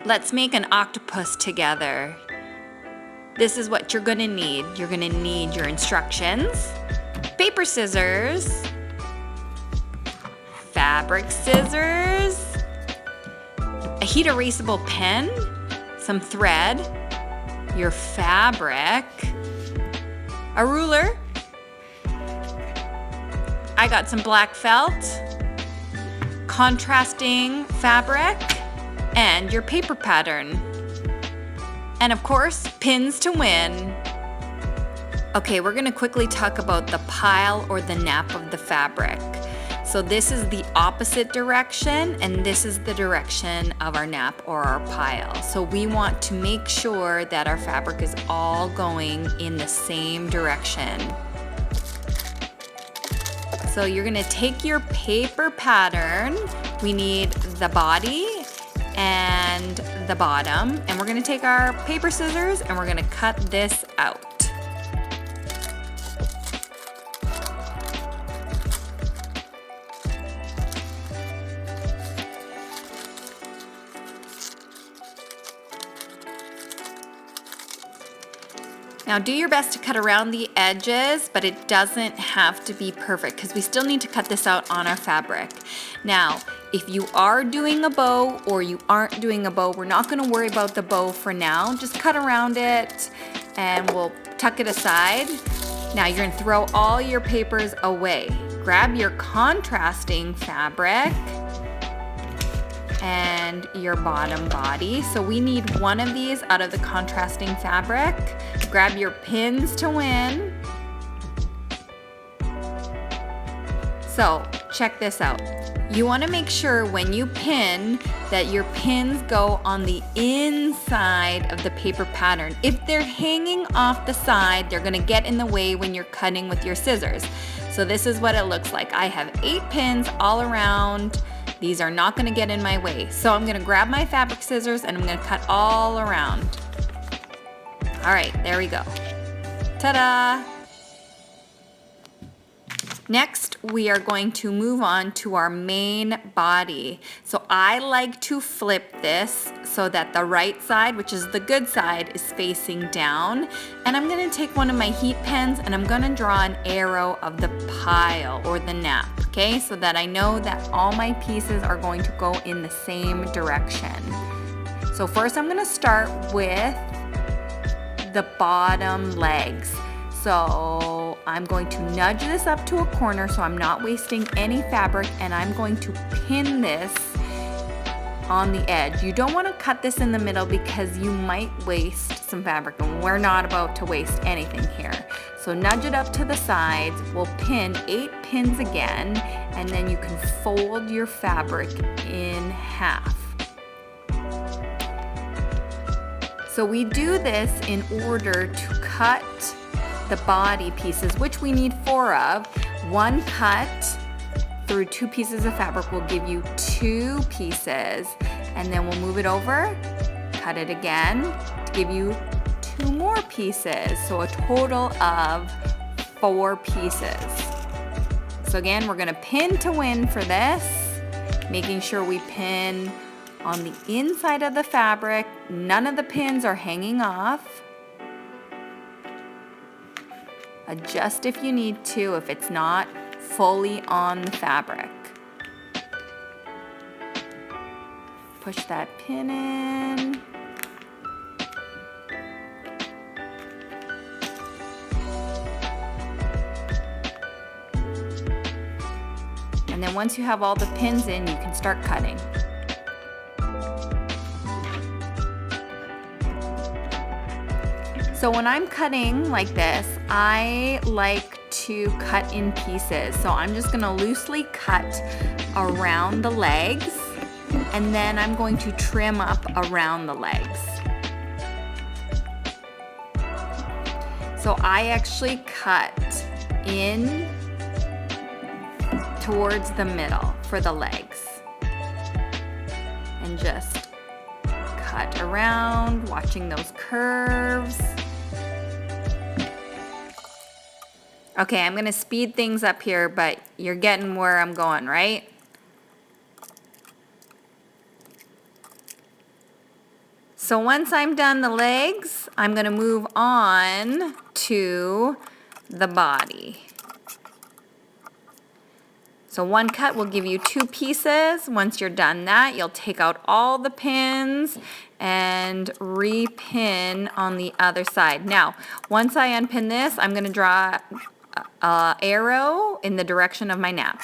Let's make an octopus together. This is what you're gonna need. You're gonna need your instructions, paper scissors, fabric scissors, a heat erasable pen, some thread, your fabric, a ruler. I got some black felt, contrasting fabric, and your paper pattern. And of course, pins to win. Okay, we're gonna quickly talk about the pile or the nap of the fabric. So this is the opposite direction, and this is the direction of our nap or our pile. So we want to make sure that our fabric is all going in the same direction. So you're gonna take your paper pattern. We need the body and the bottom, and we're gonna take our paper scissors and we're gonna cut this out. Now do your best to cut around the edges, but it doesn't have to be perfect because we still need to cut this out on our fabric. Now, if you are doing a bow or you aren't doing a bow, we're not gonna worry about the bow for now. Just cut around it and we'll tuck it aside. Now you're gonna throw all your papers away. Grab your contrasting fabric and your bottom body. So we need one of these out of the contrasting fabric. Grab your pins to win. So check this out. You want to make sure when you pin that your pins go on the inside of the paper pattern. If they're hanging off the side, they're going to get in the way when you're cutting with your scissors. So this is what it looks like. I have 8 pins all around. These are not gonna get in my way. So I'm gonna grab my fabric scissors and I'm gonna cut all around. All right, there we go. Ta-da! Next, we are going to move on to our main body. So I like to flip this so that the right side, which is the good side, is facing down. And I'm gonna take one of my heat pens and I'm gonna draw an arrow of the pile or the nap, okay? So that I know that all my pieces are going to go in the same direction. So first I'm gonna start with the bottom legs. So I'm going to nudge this up to a corner so I'm not wasting any fabric, and I'm going to pin this on the edge. You don't want to cut this in the middle because you might waste some fabric, and we're not about to waste anything here. So nudge it up to the sides. We'll pin 8 pins again, and then you can fold your fabric in half. So we do this in order to cut the body pieces, which we need 4 of. 1 cut through 2 pieces of fabric will give you 2 pieces, and then we'll move it over, cut it again to give you 2 more pieces. So a total of 4 pieces. So again, we're gonna pin to win for this, making sure we pin on the inside of the fabric. None of the pins are hanging off. Adjust if you need to, if it's not fully on the fabric. Push that pin in. And then once you have all the pins in, you can start cutting. So when I'm cutting like this, I like to cut in pieces. So I'm just gonna loosely cut around the legs, and then I'm going to trim up around the legs. So I actually cut in towards the middle for the legs. And just cut around, watching those curves. Okay, I'm gonna speed things up here, but you're getting where I'm going, right? So once I'm done the legs, I'm gonna move on to the body. So one cut will give you 2 pieces. Once you're done that, you'll take out all the pins and repin on the other side. Now, once I unpin this, I'm gonna draw an arrow in the direction of my nap.